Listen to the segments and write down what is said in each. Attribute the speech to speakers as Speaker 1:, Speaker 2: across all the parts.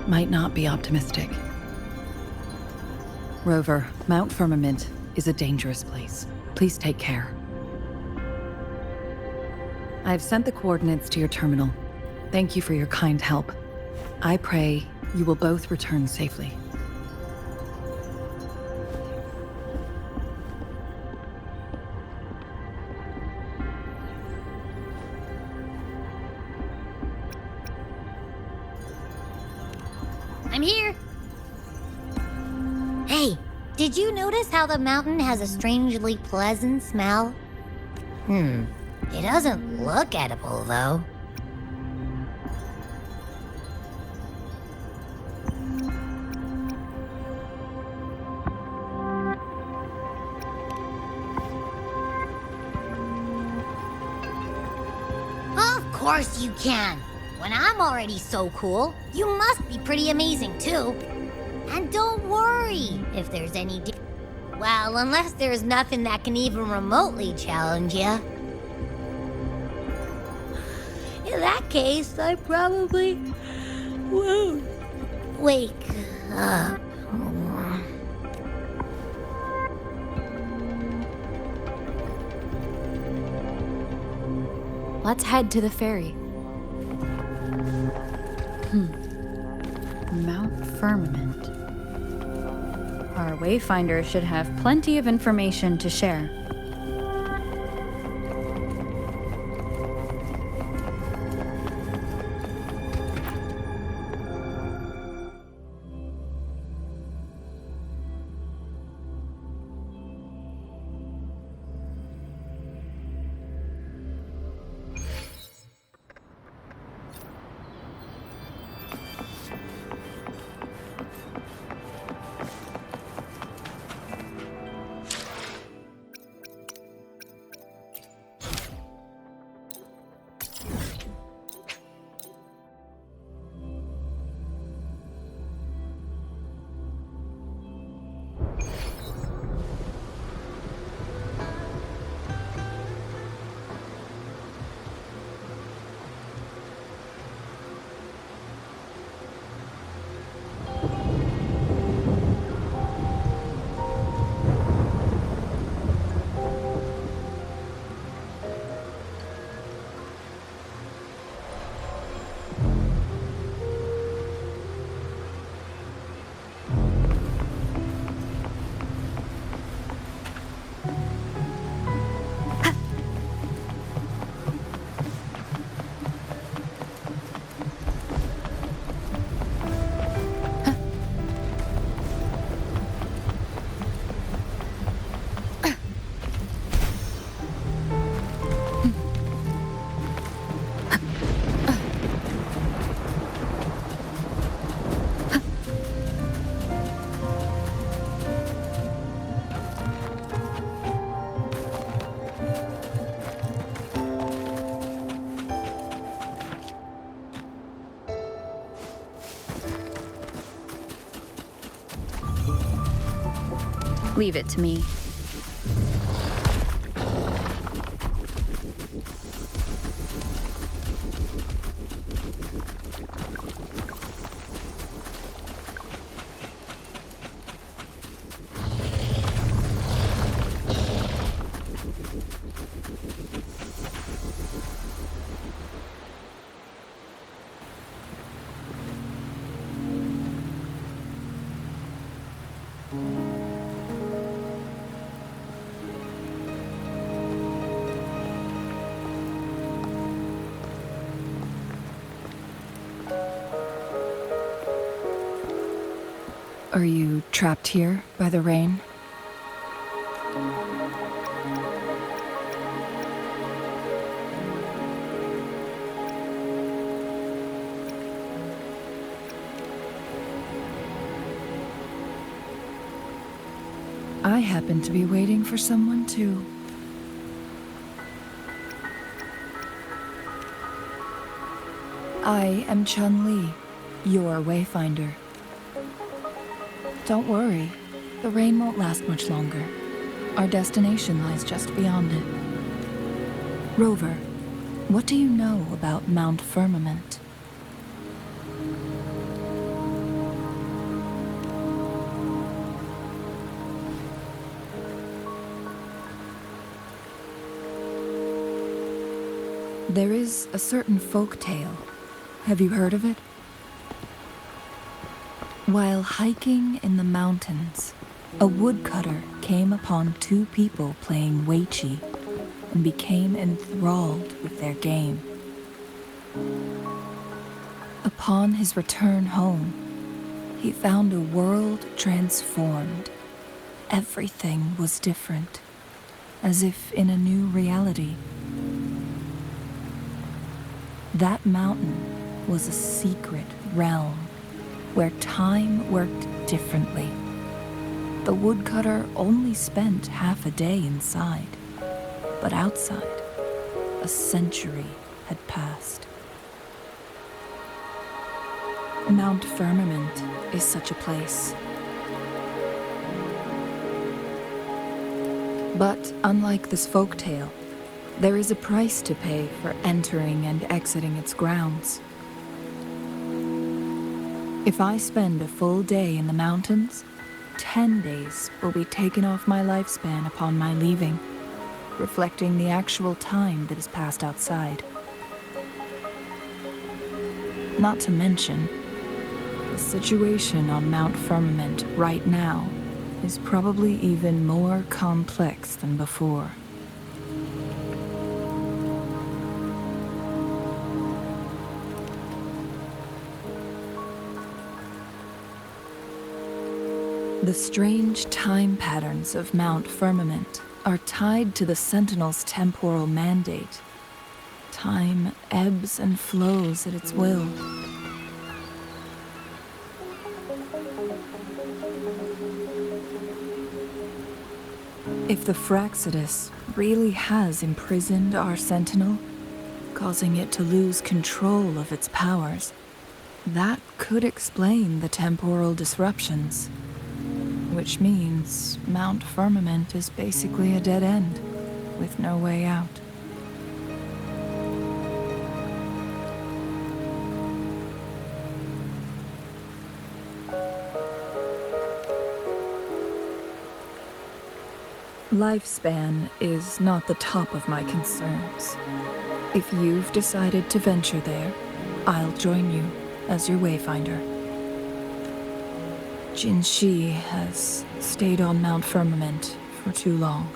Speaker 1: might not be optimistic. Rover, Mount Firmament is a dangerous place. Please take care. I've sent the coordinates to your terminal. Thank you for your kind help. I pray you will both return safely.
Speaker 2: I'm here. Hey, did you notice how the mountain has a strangely pleasant smell? It doesn't look edible, though. Of course you can! When I'm already so cool, you must be pretty amazing too. And don't worry if there's any well, unless there's nothing that can even remotely challenge you. In that case, I probably won't wake up.
Speaker 3: Let's head to the ferry. Mount Firmament. Our Wayfinder should have plenty of information to share. Leave it to me.
Speaker 1: Are you trapped here by the rain? I happen to be waiting for someone too. I am Chun-Li, your Wayfinder. Don't worry, the rain won't last much longer. Our destination lies just beyond it. Rover, what do you know about Mount Firmament? There is a certain folk tale. Have you heard of it? While hiking in the mountains, a woodcutter came upon two people playing weiqi and became enthralled with their game. Upon his return home, he found a world transformed. Everything was different, as if in a new reality. That mountain was a secret realm where time worked differently. The woodcutter only spent half a day inside, but outside, a century had passed. Mount Firmament is such a place. But unlike this folktale, there is a price to pay for entering and exiting its grounds. If I spend a full day in the mountains, 10 days will be taken off my lifespan upon my leaving, reflecting the actual time that is passed outside. Not to mention, the situation on Mount Firmament right now is probably even more complex than before. The strange time patterns of Mount Firmament are tied to the Sentinel's temporal mandate. Time ebbs and flows at its will. If the Fraxidus really has imprisoned our Sentinel, causing it to lose control of its powers, that could explain the temporal disruptions. Which means Mount Firmament is basically a dead end, with no way out. Lifespan is not the top of my concerns. If you've decided to venture there, I'll join you as your wayfinder. Jinshi has stayed on Mount Firmament for too long.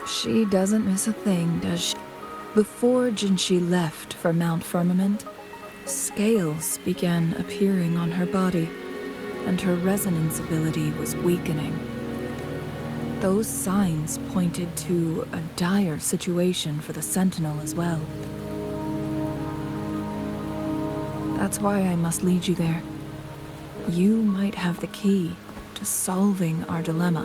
Speaker 1: She doesn't miss a thing, does she? Before Jinshi left for Mount Firmament, scales began appearing on her body, and her resonance ability was weakening. Those signs pointed to a dire situation for the Sentinel as well. That's why I must lead you there. You might have the key to solving our dilemma.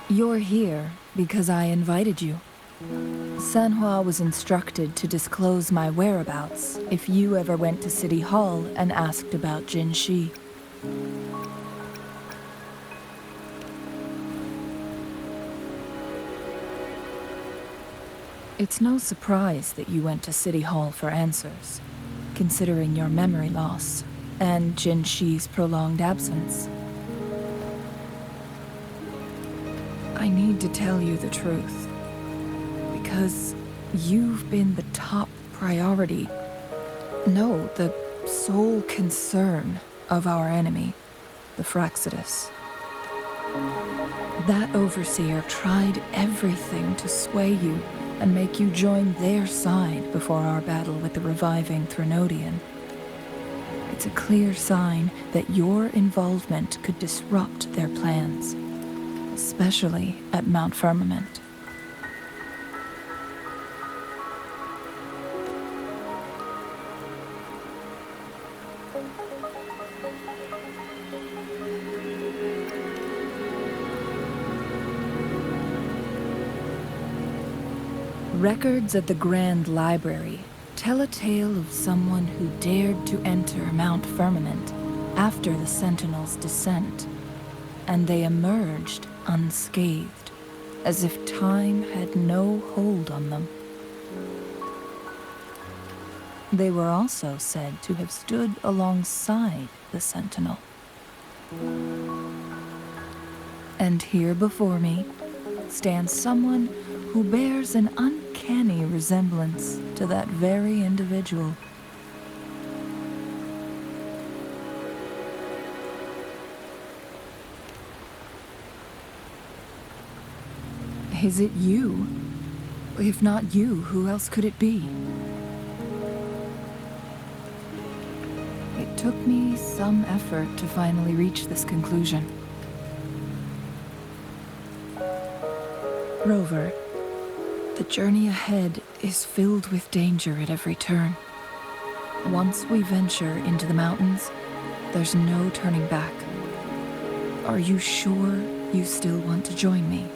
Speaker 1: You're here because I invited you. Sanhua was instructed to disclose my whereabouts if you ever went to City Hall and asked about Jinshi. It's no surprise that you went to City Hall for answers, considering your memory loss and Jinshi's prolonged absence. I need to tell you the truth. Because you've been the top priority. No, the sole concern of our enemy, the Fraxidus. That overseer tried everything to sway you and make you join their side before our battle with the reviving Threnodian. It's a clear sign that your involvement could disrupt their plans, especially at Mount Firmament. Records at the Grand Library tell a tale of someone who dared to enter Mount Firmament after the Sentinel's descent, and they emerged unscathed, as if time had no hold on them. They were also said to have stood alongside the Sentinel. And here before me stands someone who bears an uncanny resemblance to that very individual. Is it you? If not you, who else could it be? It took me some effort to finally reach this conclusion. Rover, the journey ahead is filled with danger at every turn. Once we venture into the mountains, there's no turning back. Are you sure you still want to join me?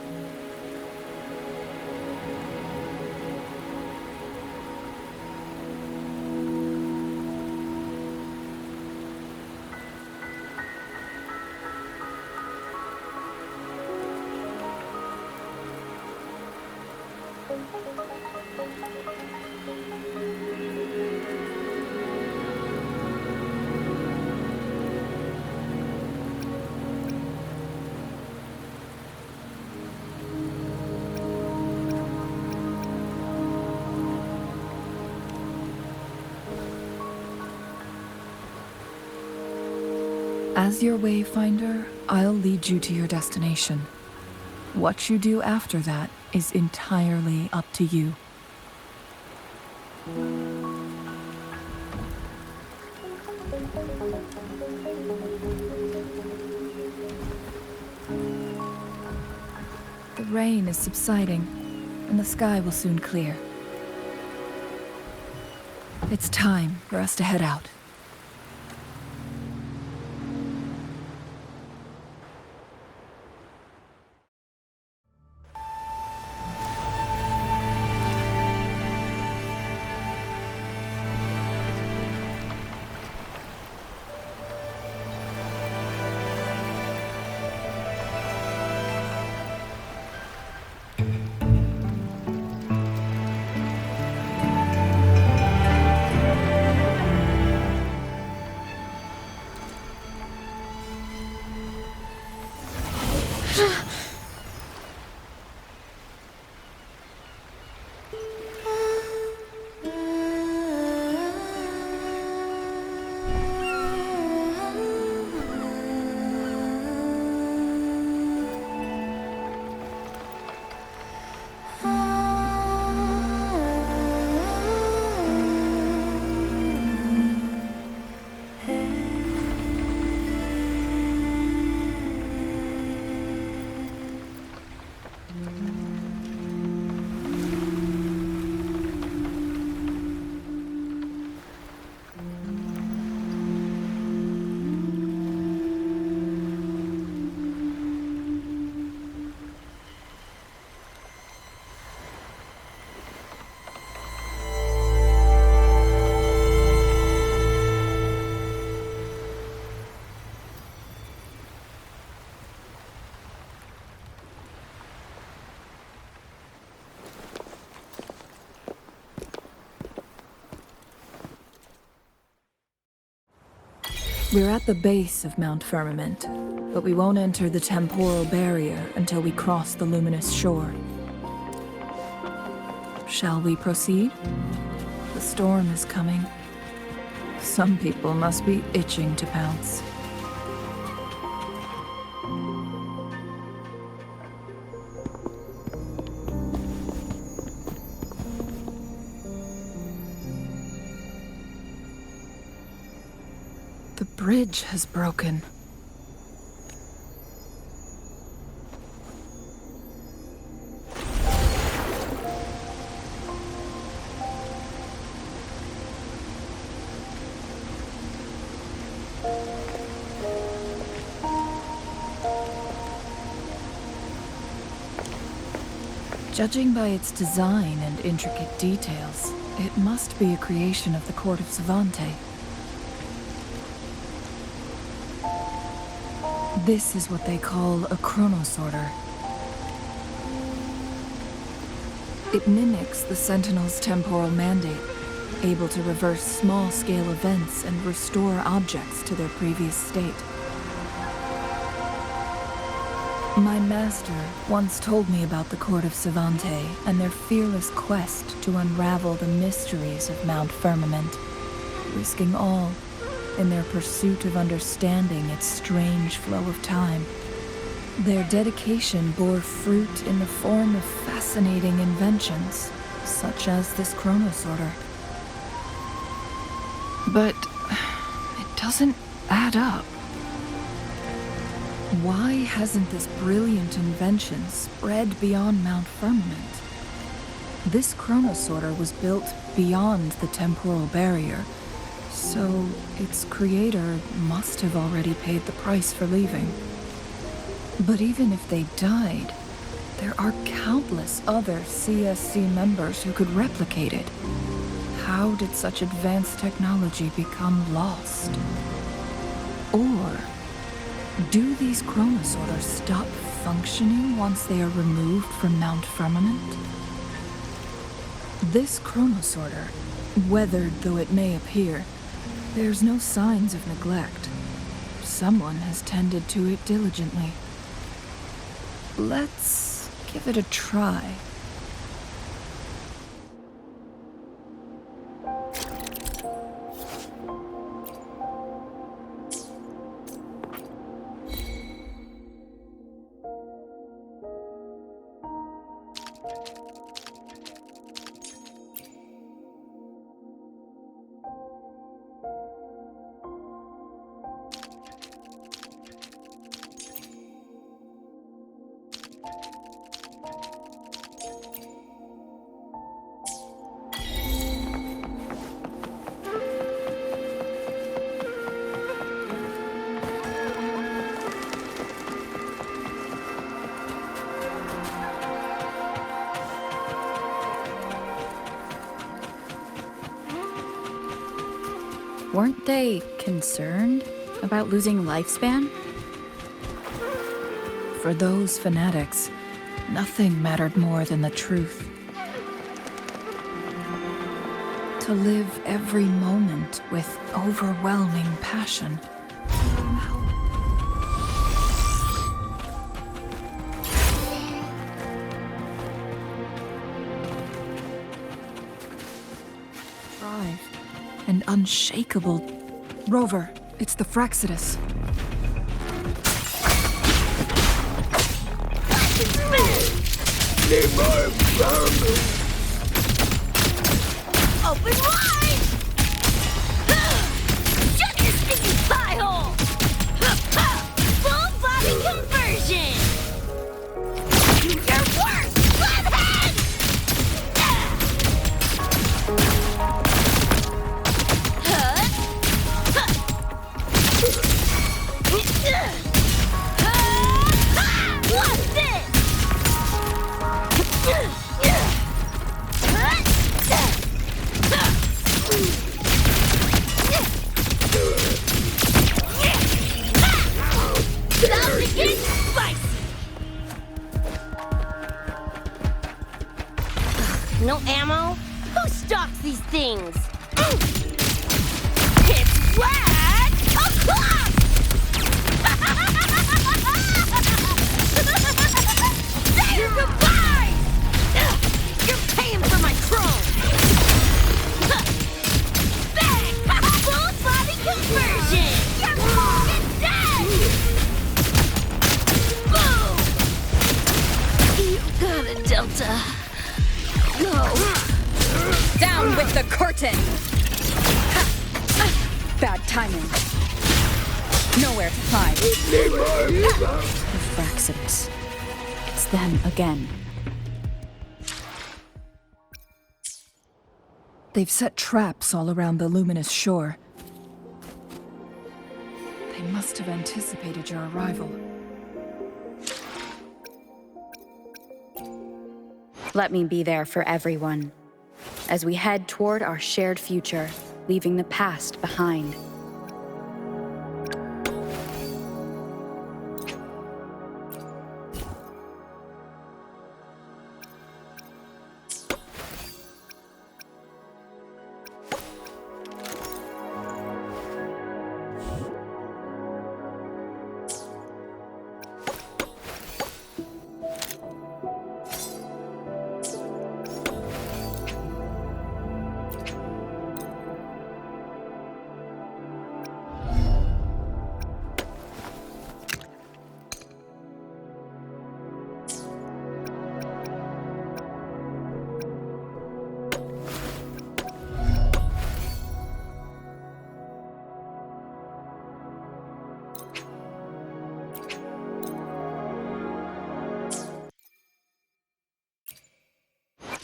Speaker 1: As your wayfinder, I'll lead you to your destination. What you do after that is entirely up to you. The rain is subsiding, and the sky will soon clear. It's time for us to head out. We're at the base of Mount Firmament, but we won't enter the temporal barrier until we cross the luminous shore. Shall we proceed? The storm is coming. Some people must be itching to pounce. The bridge has broken. Judging by its design and intricate details, it must be a creation of the court of Savante. This is what they call a chronosorter. It mimics the Sentinel's temporal mandate, able to reverse small-scale events and restore objects to their previous state. My master once told me about the court of Savante and their fearless quest to unravel the mysteries of Mount Firmament, risking all in their pursuit of understanding its strange flow of time. Their dedication bore fruit in the form of fascinating inventions, such as this chronosorter. But it doesn't add up. Why hasn't this brilliant invention spread beyond Mount Firmament? This chronosorter was built beyond the temporal barrier, so its creator must have already paid the price for leaving. But even if they died, there are countless other CSC members who could replicate it. How did such advanced technology become lost? Or do these chronosorters stop functioning once they are removed from Mount Firmament? This chronosorter, weathered though it may appear, bears no signs of neglect. Someone has tended to it diligently. Let's give it a try.
Speaker 3: Weren't they concerned about losing lifespan?
Speaker 1: For those fanatics, nothing mattered more than the truth. To live every moment with overwhelming passion. Drive and unshakable. Rover, it's the Fraxidus.
Speaker 2: Open wide! Shut your sticky pie hole! Full body conversion! Do your work, Clubhead! What's this? Time to get spicy! No ammo? Who stocks these things? It's whack o'clock! Say your goodbye! You're paying for my chrome! Bang! Full body conversion! You're fucking dead! Boom! You got it, Delta. Go.
Speaker 3: Down with the curtain! Bad timing. Nowhere to hide. The Fraxidus. It's them again.
Speaker 1: They've set traps all around the luminous shore. They must have anticipated your arrival.
Speaker 3: Let me be there for everyone, as we head toward our shared future, leaving the past behind.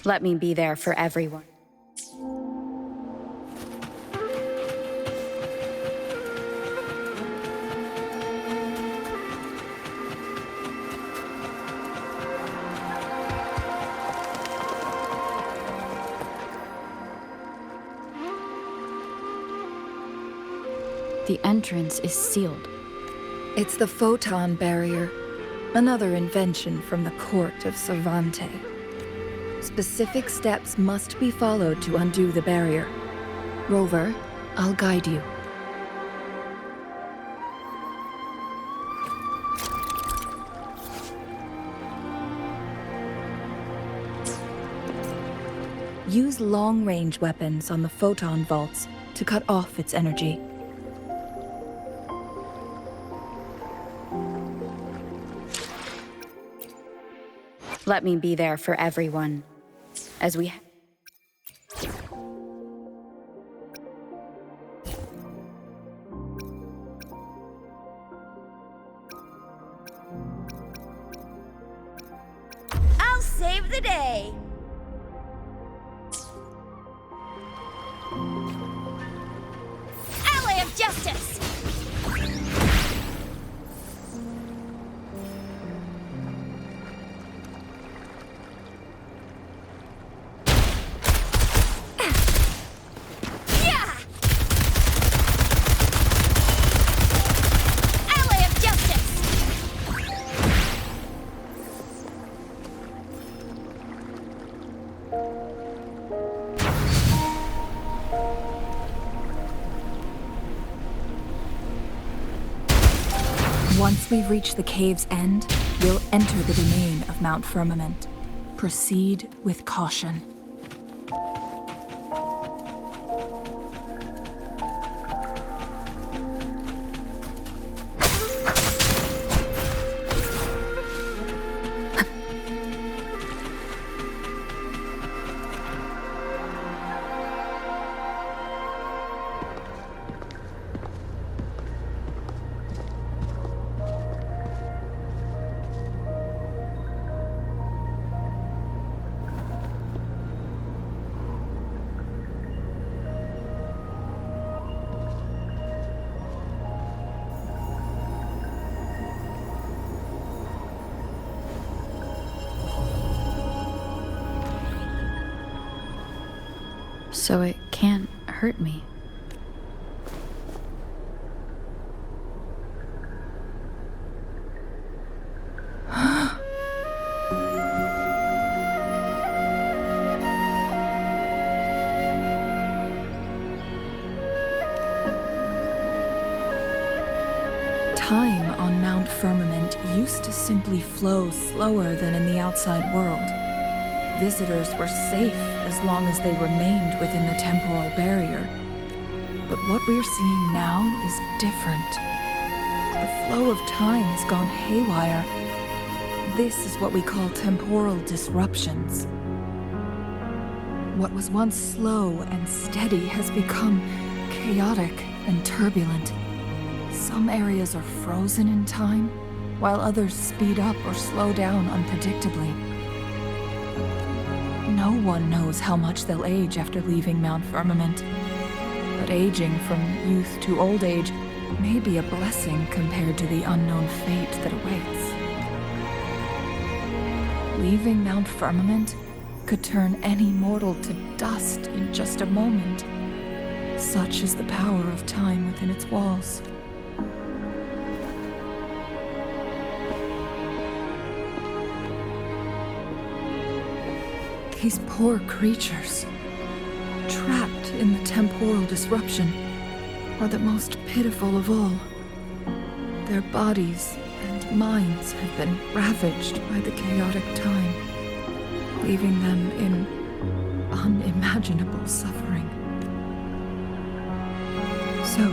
Speaker 3: Let me be there for everyone. The entrance is sealed.
Speaker 1: It's the photon barrier, another invention from the court of Cervante. Specific steps must be followed to undo the barrier. Rover, I'll guide you. Use long-range weapons on the photon vaults to cut off its energy.
Speaker 3: Let me be there for everyone. As we...
Speaker 2: I'll save the day! Ally of Justice!
Speaker 1: Once we reach the cave's end, we'll enter the domain of Mount Firmament. Proceed with caution.
Speaker 3: So it can't hurt me.
Speaker 1: Time on Mount Firmament used to simply flow slower than in the outside world. Visitors were safe as long as they remained within the temporal barrier. But what we're seeing now is different. The flow of time has gone haywire. This is what we call temporal disruptions. What was once slow and steady has become chaotic and turbulent. Some areas are frozen in time, while others speed up or slow down unpredictably. No one knows how much they'll age after leaving Mount Firmament. But aging from youth to old age may be a blessing compared to the unknown fate that awaits. Leaving Mount Firmament could turn any mortal to dust in just a moment. Such is the power of time within its walls. These poor creatures, trapped in the temporal disruption, are the most pitiful of all. Their bodies and minds have been ravaged by the chaotic time, leaving them in unimaginable suffering. So,